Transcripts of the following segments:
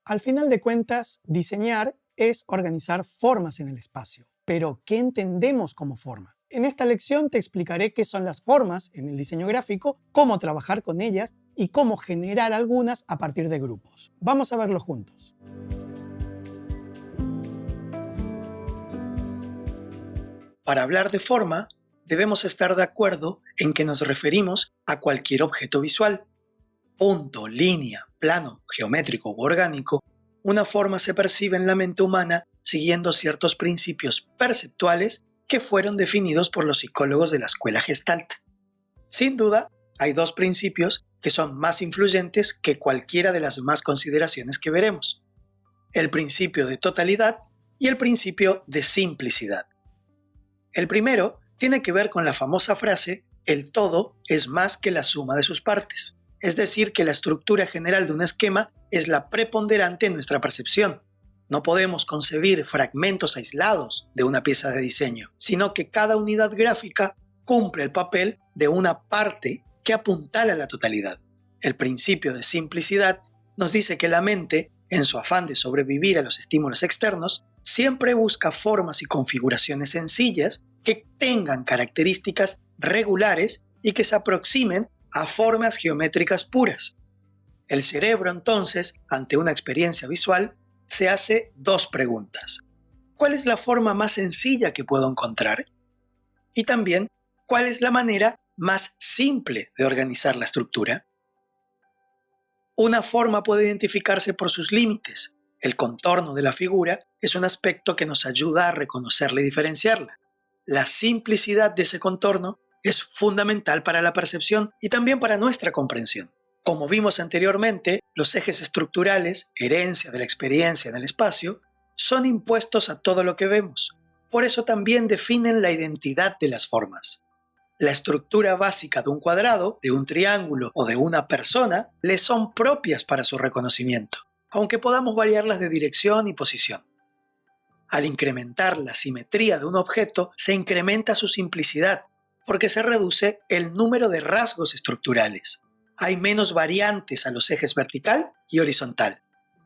Al final de cuentas, diseñar es organizar formas en el espacio. Pero, ¿qué entendemos como forma? En esta lección te explicaré qué son las formas en el diseño gráfico, cómo trabajar con ellas y cómo generar algunas a partir de grupos. Vamos a verlo juntos. Para hablar de forma, debemos estar de acuerdo en que nos referimos a cualquier objeto visual. Punto, línea, plano, geométrico u orgánico, una forma se percibe en la mente humana siguiendo ciertos principios perceptuales que fueron definidos por los psicólogos de la escuela Gestalt. Sin duda, hay dos principios que son más influyentes que cualquiera de las demás consideraciones que veremos: el principio de totalidad y el principio de simplicidad. El primero tiene que ver con la famosa frase «el todo es más que la suma de sus partes», es decir, que la estructura general de un esquema es la preponderante en nuestra percepción. No podemos concebir fragmentos aislados de una pieza de diseño, sino que cada unidad gráfica cumple el papel de una parte que apuntala a la totalidad. El principio de simplicidad nos dice que la mente, en su afán de sobrevivir a los estímulos externos, siempre busca formas y configuraciones sencillas que tengan características regulares y que se aproximen a formas geométricas puras. El cerebro, entonces, ante una experiencia visual, se hace dos preguntas. ¿Cuál es la forma más sencilla que puedo encontrar? Y también, ¿cuál es la manera más simple de organizar la estructura? Una forma puede identificarse por sus límites. El contorno de la figura es un aspecto que nos ayuda a reconocerla y diferenciarla. La simplicidad de ese contorno es fundamental para la percepción y también para nuestra comprensión. Como vimos anteriormente, los ejes estructurales, herencia de la experiencia en el espacio, son impuestos a todo lo que vemos. Por eso también definen la identidad de las formas. La estructura básica de un cuadrado, de un triángulo o de una persona le son propias para su reconocimiento, aunque podamos variarlas de dirección y posición. Al incrementar la simetría de un objeto, se incrementa su simplicidad, porque se reduce el número de rasgos estructurales. Hay menos variantes a los ejes vertical y horizontal.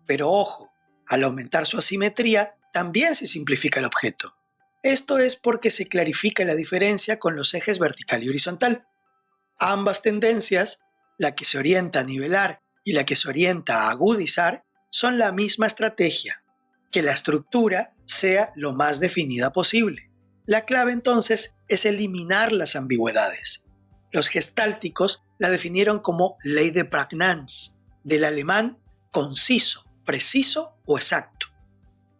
Pero ojo, al aumentar su asimetría, también se simplifica el objeto. Esto es porque se clarifica la diferencia con los ejes vertical y horizontal. Ambas tendencias, la que se orienta a nivelar y la que se orienta a agudizar, son la misma estrategia: que la estructura sea lo más definida posible. La clave entonces es eliminar las ambigüedades. Los gestálticos la definieron como ley de Prägnanz, del alemán conciso, preciso o exacto.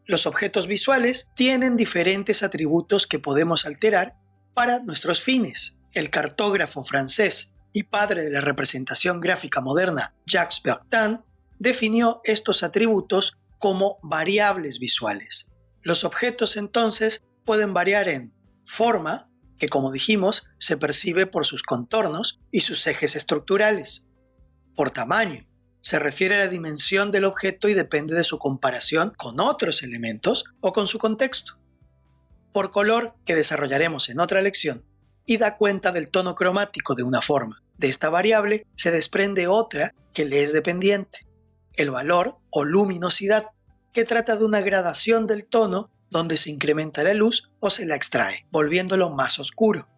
Los objetos visuales tienen diferentes atributos que podemos alterar para nuestros fines. El cartógrafo francés y padre de la representación gráfica moderna, Jacques Bertin, definió estos atributos como variables visuales. Los objetos entonces pueden variar en forma, que como dijimos se percibe por sus contornos y sus ejes estructurales; por tamaño, se refiere a la dimensión del objeto y depende de su comparación con otros elementos o con su contexto; por color, que desarrollaremos en otra lección, y da cuenta del tono cromático de una forma. De esta variable se desprende otra que le es dependiente: el valor o luminosidad, que trata de una gradación del tono donde se incrementa la luz o se la extrae, volviéndolo más oscuro.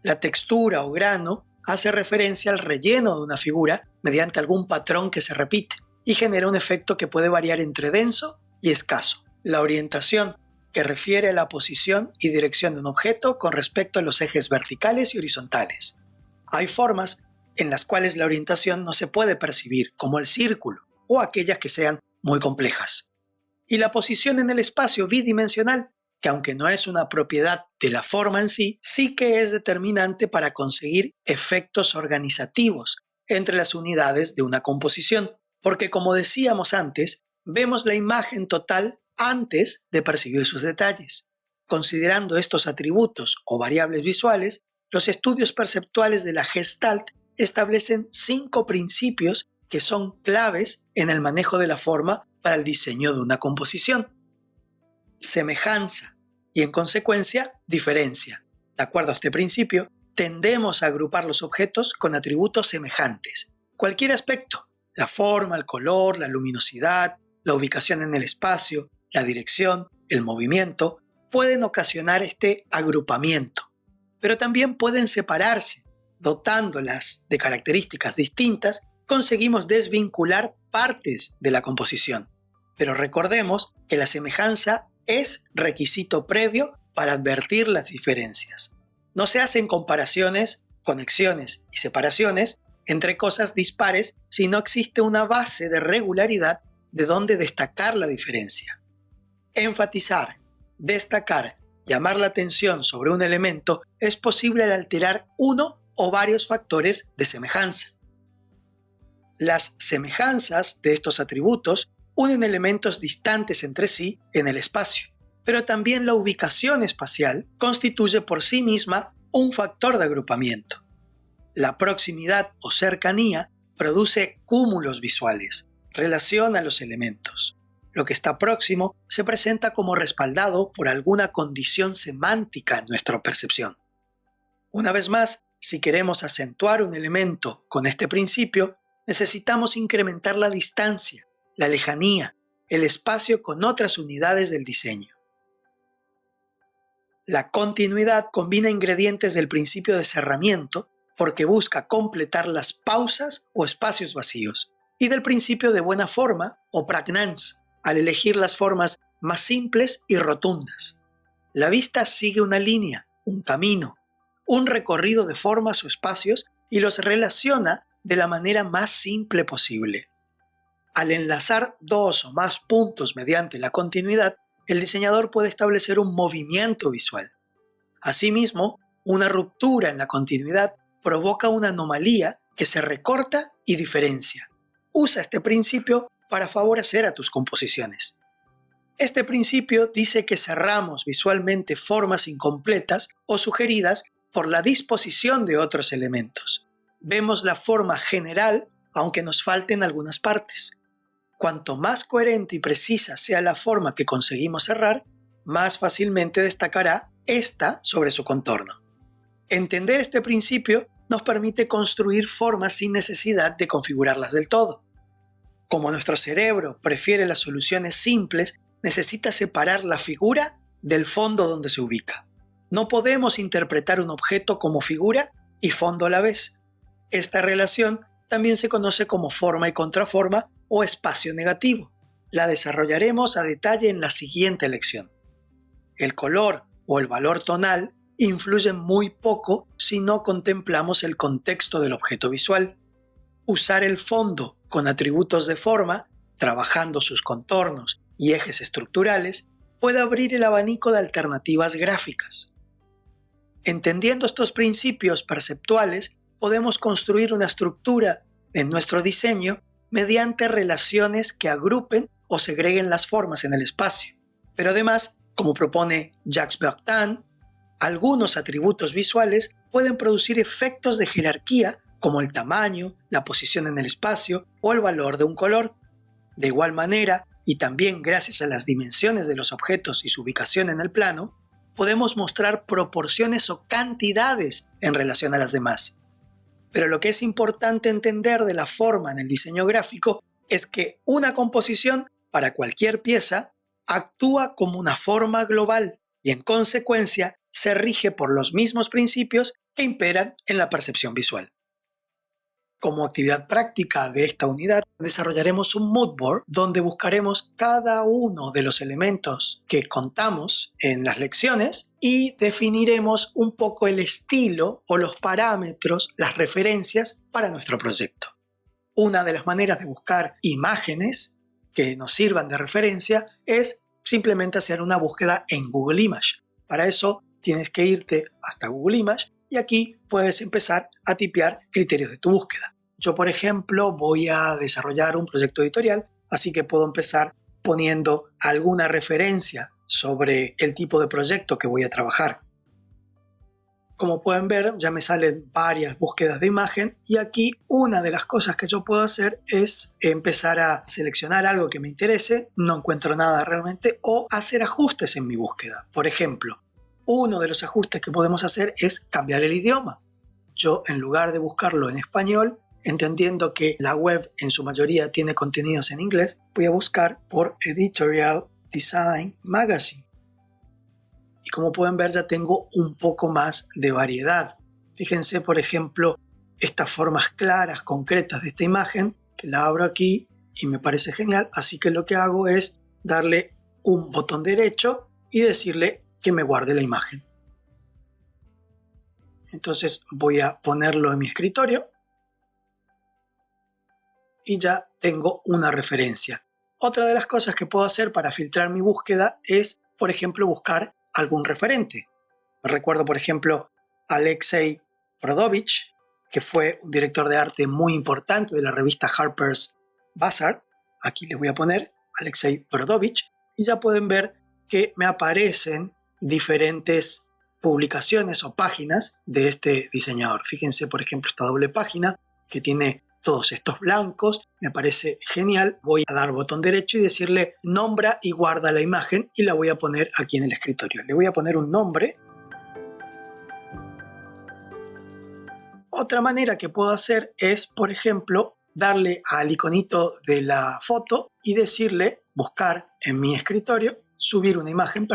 La textura o grano hace referencia al relleno de una figura mediante algún patrón que se repite y genera un efecto que puede variar entre denso y escaso. La orientación, que refiere a la posición y dirección de un objeto con respecto a los ejes verticales y horizontales. Hay formas en las cuales la orientación no se puede percibir, como el círculo, o aquellas que sean muy complejas. Y la posición en el espacio bidimensional, que aunque no es una propiedad de la forma en sí, sí que es determinante para conseguir efectos organizativos entre las unidades de una composición, porque como decíamos antes, vemos la imagen total antes de percibir sus detalles. Considerando estos atributos o variables visuales, los estudios perceptuales de la Gestalt establecen 5 principios que son claves en el manejo de la forma para el diseño de una composición. Semejanza y, en consecuencia, diferencia. De acuerdo a este principio, tendemos a agrupar los objetos con atributos semejantes. Cualquier aspecto, la forma, el color, la luminosidad, la ubicación en el espacio, la dirección, el movimiento, pueden ocasionar este agrupamiento, pero también pueden separarse. Dotándolas de características distintas, conseguimos desvincular partes de la composición. Pero recordemos que la semejanza es requisito previo para advertir las diferencias. No se hacen comparaciones, conexiones y separaciones entre cosas dispares si no existe una base de regularidad de donde destacar la diferencia. Enfatizar, destacar, llamar la atención sobre un elemento es posible al alterar uno o varios factores de semejanza. Las semejanzas de estos atributos unen elementos distantes entre sí en el espacio, pero también la ubicación espacial constituye por sí misma un factor de agrupamiento. La proximidad o cercanía produce cúmulos visuales, relaciona los elementos. Lo que está próximo se presenta como respaldado por alguna condición semántica en nuestra percepción. Una vez más, si queremos acentuar un elemento con este principio, necesitamos incrementar la distancia, la lejanía, el espacio con otras unidades del diseño. La continuidad combina ingredientes del principio de cerramiento porque busca completar las pausas o espacios vacíos, y del principio de buena forma o pragnance, al elegir las formas más simples y rotundas. La vista sigue una línea, un camino, un recorrido de formas o espacios y los relaciona de la manera más simple posible. Al enlazar dos o más puntos mediante la continuidad, el diseñador puede establecer un movimiento visual. Asimismo, una ruptura en la continuidad provoca una anomalía que se recorta y diferencia. Usa este principio para favorecer a tus composiciones. Este principio dice que cerramos visualmente formas incompletas o sugeridas por la disposición de otros elementos. Vemos la forma general aunque nos falten algunas partes. Cuanto más coherente y precisa sea la forma que conseguimos cerrar, más fácilmente destacará esta sobre su contorno. Entender este principio nos permite construir formas sin necesidad de configurarlas del todo. Como nuestro cerebro prefiere las soluciones simples, necesita separar la figura del fondo donde se ubica. No podemos interpretar un objeto como figura y fondo a la vez. Esta relación también se conoce como forma y contraforma o espacio negativo. La desarrollaremos a detalle en la siguiente lección. El color o el valor tonal influyen muy poco si no contemplamos el contexto del objeto visual. Usar el fondo con atributos de forma, trabajando sus contornos y ejes estructurales, puede abrir el abanico de alternativas gráficas. Entendiendo estos principios perceptuales, podemos construir una estructura en nuestro diseño mediante relaciones que agrupen o segreguen las formas en el espacio. Pero además, como propone Jacques Bertin, algunos atributos visuales pueden producir efectos de jerarquía como el tamaño, la posición en el espacio o el valor de un color. De igual manera, y también gracias a las dimensiones de los objetos y su ubicación en el plano, podemos mostrar proporciones o cantidades en relación a las demás. Pero lo que es importante entender de la forma en el diseño gráfico es que una composición para cualquier pieza actúa como una forma global y en consecuencia se rige por los mismos principios que imperan en la percepción visual. Como actividad práctica de esta unidad, desarrollaremos un mood board donde buscaremos cada uno de los elementos que contamos en las lecciones y definiremos un poco el estilo o los parámetros, las referencias para nuestro proyecto. Una de las maneras de buscar imágenes que nos sirvan de referencia es simplemente hacer una búsqueda en Google Image. Para eso tienes que irte hasta Google Image y aquí puedes empezar a tipear criterios de tu búsqueda. Yo, por ejemplo, voy a desarrollar un proyecto editorial, así que puedo empezar poniendo alguna referencia sobre el tipo de proyecto que voy a trabajar. Como pueden ver, ya me salen varias búsquedas de imagen y aquí una de las cosas que yo puedo hacer es empezar a seleccionar algo que me interese, no encuentro nada realmente, o hacer ajustes en mi búsqueda. Por ejemplo, uno de los ajustes que podemos hacer es cambiar el idioma. Yo, en lugar de buscarlo en español, entendiendo que la web en su mayoría tiene contenidos en inglés, voy a buscar por Editorial Design Magazine. Y como pueden ver, ya tengo un poco más de variedad. Fíjense, por ejemplo, estas formas claras, concretas de esta imagen, que la abro aquí y me parece genial. Así que lo que hago es darle un botón derecho y decirle que me guarde la imagen. Entonces voy a ponerlo en mi escritorio y ya tengo una referencia. Otra de las cosas que puedo hacer para filtrar mi búsqueda es, por ejemplo, buscar algún referente. Recuerdo, por ejemplo, Alexei Brodovich, que fue un director de arte muy importante de la revista Harper's Bazaar. Aquí les voy a poner Alexei Brodovich y ya pueden ver que me aparecen diferentes publicaciones o páginas de este diseñador. Fíjense, por ejemplo, esta doble página que tiene todos estos blancos, me parece genial. Voy a dar botón derecho y decirle nombra y guarda la imagen y la voy a poner aquí en el escritorio. Le voy a poner un nombre. Otra manera que puedo hacer es, por ejemplo, darle al iconito de la foto y decirle buscar en mi escritorio, subir una imagen,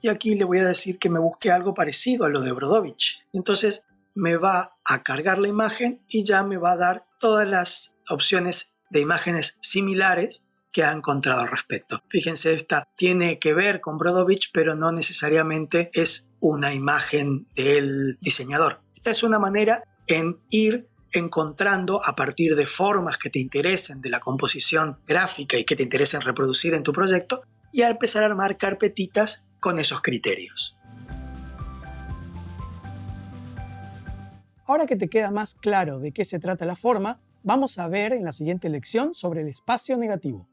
y aquí le voy a decir que me busque algo parecido a lo de Brodovich. Entonces me va a cargar la imagen y ya me va a dar todas las opciones de imágenes similares que ha encontrado al respecto. Fíjense, esta tiene que ver con Brodovich, pero no necesariamente es una imagen del diseñador. Esta es una manera en ir encontrando a partir de formas que te interesen de la composición gráfica y que te interesen reproducir en tu proyecto y a empezar a armar carpetitas con esos criterios. Ahora que te queda más claro de qué se trata la forma, vamos a ver en la siguiente lección sobre el espacio negativo.